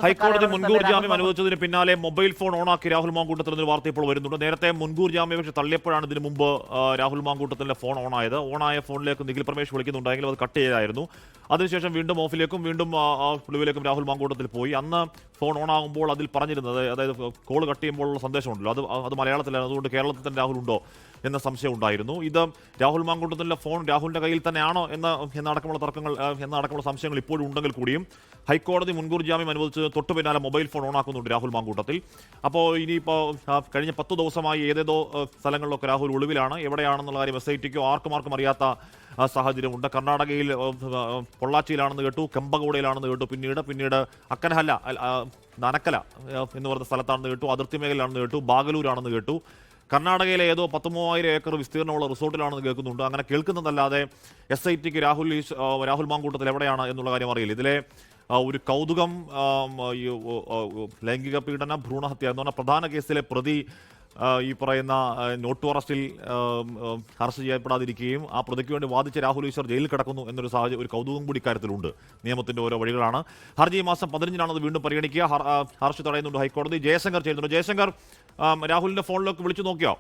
ഹൈക്കോടതി മുൻകൂർ ജാമ്യം അനുവദിച്ചതിന് പിന്നാലെ മൊബൈൽ ഫോൺ ഓണാക്കി രാഹുൽ മാങ്കൂട്ടത്തിൽ എന്നൊരു വാർത്ത ഇപ്പോൾ വരുന്നുണ്ട്. നേരത്തെ മുൻകൂർ ജാമ്യാപേക്ഷ തള്ളിയപ്പോഴാണ് ഇതിനു മുമ്പ് രാഹുൽ മാങ്കൂട്ടത്തിന്റെ ഫോൺ ഓണായത്. ഓണായ ഫോണിലേക്ക് നിഖിൽ പ്രമേഷ് വിളിക്കുന്നുണ്ടെങ്കിലും അത് കട്ട് ചെയ്തായിരുന്നു. അതിനുശേഷം വീണ്ടും ഓഫിലേക്കും വീണ്ടും ഒളിവിലേക്കും രാഹുൽ മാങ്കൂട്ടത്തിൽ പോയി. അന്ന് ഫോൺ ഓണാകുമ്പോൾ അതിൽ പറഞ്ഞിരുന്നത്, അതായത് കോൾ കട്ട് ചെയ്യുമ്പോഴുള്ള സന്ദേശമുണ്ടല്ലോ, അത് മലയാളത്തിലാണ്. അതുകൊണ്ട് കേരളത്തിൽ തന്നെ രാഹുൽ ഉണ്ടോ എന്ന സംശയം ഉണ്ടായിരുന്നു. ഇത് രാഹുൽ മാങ്കൂട്ടത്തിന്റെ ഫോൺ രാഹുലിന്റെ കയ്യിൽ തന്നെയാണോ എന്നടക്കമുള്ള തർക്കങ്ങൾ എന്നടക്കമുള്ള സംശയങ്ങൾ ഇപ്പോഴും ഉണ്ടെങ്കിൽ കൂടിയും ഹൈക്കോടതി മുൻകൂർ ജാമ്യം അനുവദിച്ച് തൊട്ടു പിന്നാലെ മൊബൈൽ ഫോൺ ഓണാക്കുന്നുണ്ട് രാഹുൽ മാങ്കൂട്ടത്തിൽ. അപ്പോൾ ഇനിയിപ്പോൾ കഴിഞ്ഞ 10 ദിവസമായി ഏതേതോ സ്ഥലങ്ങളിലൊക്കെ രാഹുൽ ഒളിവിലാണ്. എവിടെയാണെന്നുള്ള കാര്യം SITക്കോ ആർക്കും അറിയാത്ത സാഹചര്യമുണ്ട്. കർണാടകയിൽ പൊള്ളാച്ചിയിലാണെന്ന് കേട്ടു, കെമ്പഗൌഡയിലാണെന്ന് കേട്ടു, പിന്നീട് അക്കനഹല്ല നനക്കല എന്ന് പറയുന്ന സ്ഥലത്താണെന്ന് കേട്ടു, അതിർത്തി മേഖലയിലാണെന്ന് കേട്ടു, ബാഗലൂരാണെന്ന് കേട്ടു, കർണാടകയിലെ ഏതോ 13,000 ഏക്കർ വിസ്തീർണമുള്ള റിസോർട്ടിലാണെന്ന് കേൾക്കുന്നുണ്ട്. അങ്ങനെ കേൾക്കുന്നതല്ലാതെ SITക്ക് രാഹുൽ മാങ്കൂട്ടത്തിൽ എവിടെയാണ് എന്നുള്ള കാര്യം അറിയില്ല. ഇതിലെ ഒരു കൗതുകം ലൈംഗിക പീഡന ഭ്രൂണഹത്യ എന്ന് പറഞ്ഞ പ്രധാന കേസിലെ പ്രതി ഈ പറയുന്ന നോട്ട് അറസ്റ്റിൽ അറസ്റ്റ് ചെയ്യപ്പെടാതിരിക്കുകയും ആ പ്രതിക്ക് വേണ്ടി വാദിച്ച രാഹുൽ ഈശ്വർ ജയിലിൽ കിടക്കുന്നു എന്നൊരു സാഹചര്യം, ഒരു കൗതുകം കൂടി ഇക്കാര്യത്തിലുണ്ട്. നിയമത്തിന്റെ ഓരോ വഴികളാണ്. ഹർജി മാസം 15-നാണ് അത് വീണ്ടും പരിഗണിക്കുക. അറസ്റ്റ് തടയുന്നുണ്ട് ഹൈക്കോടതി. ജയശങ്കർ ചെയ്യുന്നുണ്ട്. ജയശങ്കർ, രാഹുലിന്റെ ഫോണിലേക്ക് വിളിച്ചു നോക്കിയോ?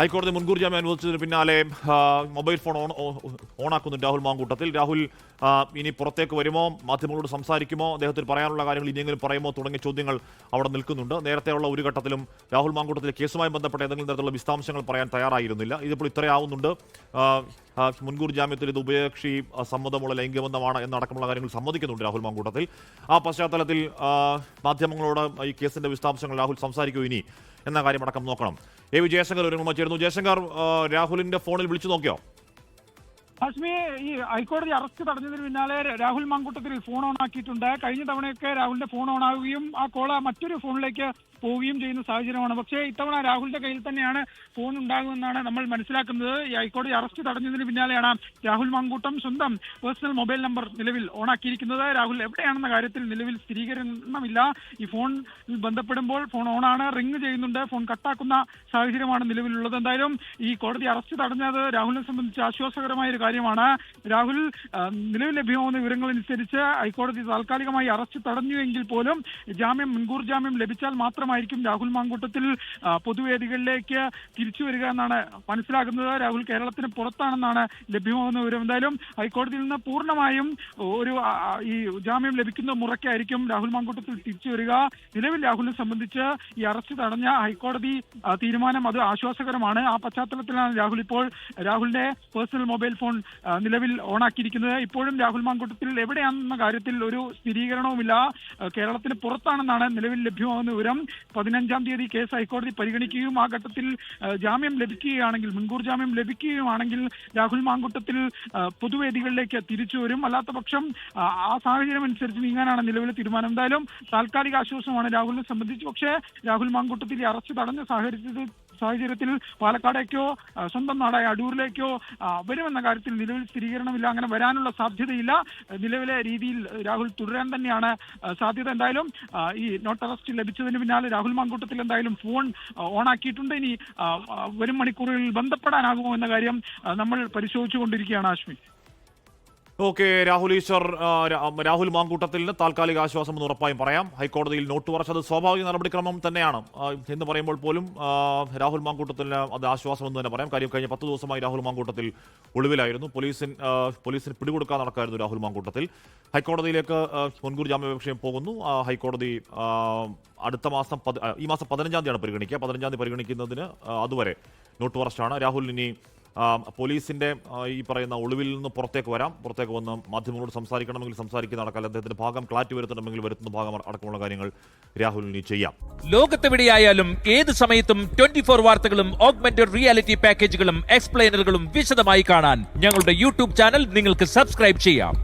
ഹൈക്കോടതി മുൻകൂർ ജാമ്യം അനുവദിച്ചതിന് പിന്നാലെ മൊബൈൽ ഫോൺ ഓണാക്കുന്നുണ്ട് രാഹുൽ മാങ്കൂട്ടത്തിൽ. രാഹുൽ ഇനി പുറത്തേക്ക് വരുമോ, മാധ്യമങ്ങളോട് സംസാരിക്കുമോ, അദ്ദേഹത്തിന് പറയാനുള്ള കാര്യങ്ങൾ ഇനിയെങ്കിലും പറയുമോ തുടങ്ങിയ ചോദ്യങ്ങൾ അവിടെ നിൽക്കുന്നുണ്ട്. നേരത്തെയുള്ള ഒരു ഘട്ടത്തിലും രാഹുൽ മാങ്കൂട്ടത്തിലെ കേസുമായി ബന്ധപ്പെട്ട ഏതെങ്കിലും തരത്തിലുള്ള വിശദാംശങ്ങൾ പറയാൻ തയ്യാറായിരുന്നില്ല. ഇതിപ്പോൾ ഇത്രയാവുന്നുണ്ട്. മുൻകൂർ ജാമ്യത്തിൽ ഇത് ഉഭയകക്ഷി സമ്മതമുള്ള ലൈംഗികബന്ധമാണ് എന്നടക്കമുള്ള കാര്യങ്ങൾ സമ്മതിക്കുന്നുണ്ട് രാഹുൽ മാങ്കൂട്ടത്തിൽ. ആ പശ്ചാത്തലത്തിൽ മാധ്യമങ്ങളോട് ഈ കേസിന്റെ വിശദാംശങ്ങൾ രാഹുൽ സംസാരിക്കൂ ഇനി എന്ന കാര്യമടക്കം നോക്കണം. ജയശങ്കർ ഒരു ചേർന്നു. ജയശങ്കർ, രാഹുലിന്റെ ഫോണിൽ വിളിച്ചു നോക്കിയോ? ഹാഷ്മി, ഈ ഹൈക്കോടതി അറസ്റ്റ് തടഞ്ഞതിന് പിന്നാലെ രാഹുൽ മാങ്കൂട്ടത്തിൽ ഫോൺ ഓൺ ആക്കിയിട്ടുണ്ട്. കഴിഞ്ഞ തവണയൊക്കെ രാഹുലിന്റെ ഫോൺ ഓൺ ആവുകയും ആ കോള മറ്റൊരു ഫോണിലേക്ക് പോവുകയും ചെയ്യുന്ന സാഹചര്യമാണ്. പക്ഷേ ഇത്തവണ രാഹുലിന്റെ കയ്യിൽ തന്നെയാണ് ഫോൺ ഉണ്ടാകുമെന്നാണ് നമ്മൾ മനസ്സിലാക്കുന്നത്. ഈ ഹൈക്കോടതി അറസ്റ്റ് തടഞ്ഞതിന് പിന്നാലെയാണ് രാഹുൽ മാങ്കൂട്ടം സ്വന്തം പേഴ്സണൽ മൊബൈൽ നമ്പർ നിലവിൽ ഓണാക്കിയിരിക്കുന്നത്. രാഹുൽ എവിടെയാണെന്ന കാര്യത്തിൽ നിലവിൽ സ്ഥിരീകരണമില്ല. ഈ ഫോൺ ബന്ധപ്പെടുമ്പോൾ ഫോൺ ഓണാണ്, റിംഗ് ചെയ്യുന്നുണ്ട്, ഫോൺ കട്ടാക്കുന്ന സാഹചര്യമാണ് നിലവിലുള്ളത്. എന്തായാലും ഈ കോടതി അറസ്റ്റ് തടഞ്ഞത് രാഹുലിനെ സംബന്ധിച്ച് ആശ്വാസകരമായ ഒരു കാര്യമാണ്. രാഹുൽ നിലവിൽ ലഭ്യമാകുന്ന വിവരങ്ങളനുസരിച്ച് ഹൈക്കോടതി താൽക്കാലികമായി അറസ്റ്റ് തടഞ്ഞുവെങ്കിൽ പോലും മുൻകൂർ ജാമ്യം ലഭിച്ചാൽ മാത്രമായിരിക്കും രാഹുൽ മാങ്കൂട്ടത്തിൽ പൊതുവേദികളിലേക്ക് തിരിച്ചു വരിക എന്നാണ് മനസ്സിലാക്കുന്നത്. രാഹുൽ കേരളത്തിന് പുറത്താണെന്നാണ് ലഭ്യമാകുന്ന വിവരം. എന്തായാലും ഹൈക്കോടതിയിൽ നിന്ന് പൂർണ്ണമായും ഒരു ഈ ജാമ്യം ലഭിക്കുന്ന മുറയ്ക്കായിരിക്കും രാഹുൽ മാങ്കൂട്ടത്തിൽ തിരിച്ചു വരിക. നിലവിൽ രാഹുലിനെ സംബന്ധിച്ച് ഈ അറസ്റ്റ് തടഞ്ഞ ഹൈക്കോടതി തീരുമാനം അത് ആശ്വാസകരമാണ്. ആ പശ്ചാത്തലത്തിലാണ് രാഹുലിന്റെ പേഴ്സണൽ മൊബൈൽ ഫോൺ നിലവിൽ ഓണാക്കിയിരിക്കുന്നത്. ഇപ്പോഴും രാഹുൽ മാങ്കൂട്ടത്തിൽ എവിടെയാണെന്ന കാര്യത്തിൽ ഒരു സ്ഥിരീകരണവുമില്ല. കേരളത്തിന് പുറത്താണെന്നാണ് നിലവിൽ ലഭ്യമാകുന്ന വിവരം. 15-ാം തീയതി കേസ് ഹൈക്കോടതി പരിഗണിക്കുകയും ആ ഘട്ടത്തിൽ ജാമ്യം ലഭിക്കുകയാണെങ്കിൽ, മുൻകൂർ ജാമ്യം ലഭിക്കുകയുമാണെങ്കിൽ രാഹുൽ മാങ്കൂട്ടത്തിൽ പൊതുവേദികളിലേക്ക് തിരിച്ചു വരും. അല്ലാത്ത പക്ഷം ആ സാഹചര്യം അനുസരിച്ച് നീങ്ങാനാണ് നിലവിലെ തീരുമാനം. എന്തായാലും താൽക്കാലിക ആശ്വാസമാണ് രാഹുലിനെ സംബന്ധിച്ച്. പക്ഷേ രാഹുൽ മാങ്കൂട്ടത്തിൽ അറസ്റ്റ് തടഞ്ഞ സാഹചര്യത്തിൽ പാലക്കാടേക്കോ സ്വന്തം നാടായ അടൂരിലേക്കോ വരുമെന്ന കാര്യത്തിൽ നിലവിൽ സ്ഥിരീകരണമില്ല. അങ്ങനെ വരാനുള്ള സാധ്യതയില്ല. നിലവിലെ രീതിയിൽ രാഹുൽ തുടരാൻ തന്നെയാണ് സാധ്യത. എന്തായാലും ഈ നോട്ട് അറസ്റ്റ് ലഭിച്ചതിന് പിന്നാലെ രാഹുൽ മാങ്കൂട്ടത്തിൽ എന്തായാലും ഫോൺ ഓണാക്കിയിട്ടുണ്ട്. ഇനി വരും മണിക്കൂറുകളിൽ ബന്ധപ്പെടാനാകുമോ എന്ന കാര്യം നമ്മൾ പരിശോധിച്ചുകൊണ്ടിരിക്കുകയാണ്. ആശ്മി, ഓക്കെ. രാഹുൽ മാങ്കൂട്ടത്തിന് താൽക്കാലിക ആശ്വാസം എന്ന് ഉറപ്പായും പറയാം. ഹൈക്കോടതിയിൽ നോട്ട് ഉറച്ചത് സ്വാഭാവിക നടപടിക്രമം തന്നെയാണ് എന്ന് പറയുമ്പോൾ പോലും രാഹുൽ മാങ്കൂട്ടത്തിന് അത് ആശ്വാസം എന്ന് തന്നെ പറയാം. കാര്യം കഴിഞ്ഞ 10 ദിവസമായി രാഹുൽ മാങ്കൂട്ടത്തിൽ ഒളിവിലായിരുന്നു. പോലീസിന് പിടികൊടുക്കാൻ നടക്കായിരുന്നു രാഹുൽ മാങ്കൂട്ടത്തിൽ. ഹൈക്കോടതിയിലേക്ക് മുൻകൂർ ജാമ്യാപേക്ഷയും പോകുന്നു. ഹൈക്കോടതി ഈ മാസം 15-ാം തീയതിയാണ് പരിഗണിക്കുക. 15-ാം തീയതി പരിഗണിക്കുന്നതിന് അതുവരെ നോട്ട് അറസ്റ്റാണ്. രാഹുൽ ഇനി പോലീസിന്റെ ഈ പറയുന്ന ഒളിവിൽ നിന്ന് പുറത്തേക്ക് വന്ന് മാധ്യമങ്ങളോട് സംസാരിക്കണമെങ്കിൽ സംസാരിക്കുന്ന നടക്കാൻ, അദ്ദേഹത്തിന്റെ ഭാഗം ക്ലാറ്റ് വരുത്തണമെങ്കിൽ വരുത്തുന്ന ഭാഗം അടക്കമുള്ള കാര്യങ്ങൾ രാഹുലിന് ചെയ്യാം. ലോകത്തെവിടെയായാലും ഏത് സമയത്തും 24 വാർത്തകളും ഓഗ്മെന്റഡ് റിയാലിറ്റി പാക്കേജുകളും എക്സ്പ്ലെയിനറുകളും വിശദമായി കാണാൻ ഞങ്ങളുടെ യൂട്യൂബ് ചാനൽ നിങ്ങൾക്ക് സബ്സ്ക്രൈബ് ചെയ്യാം.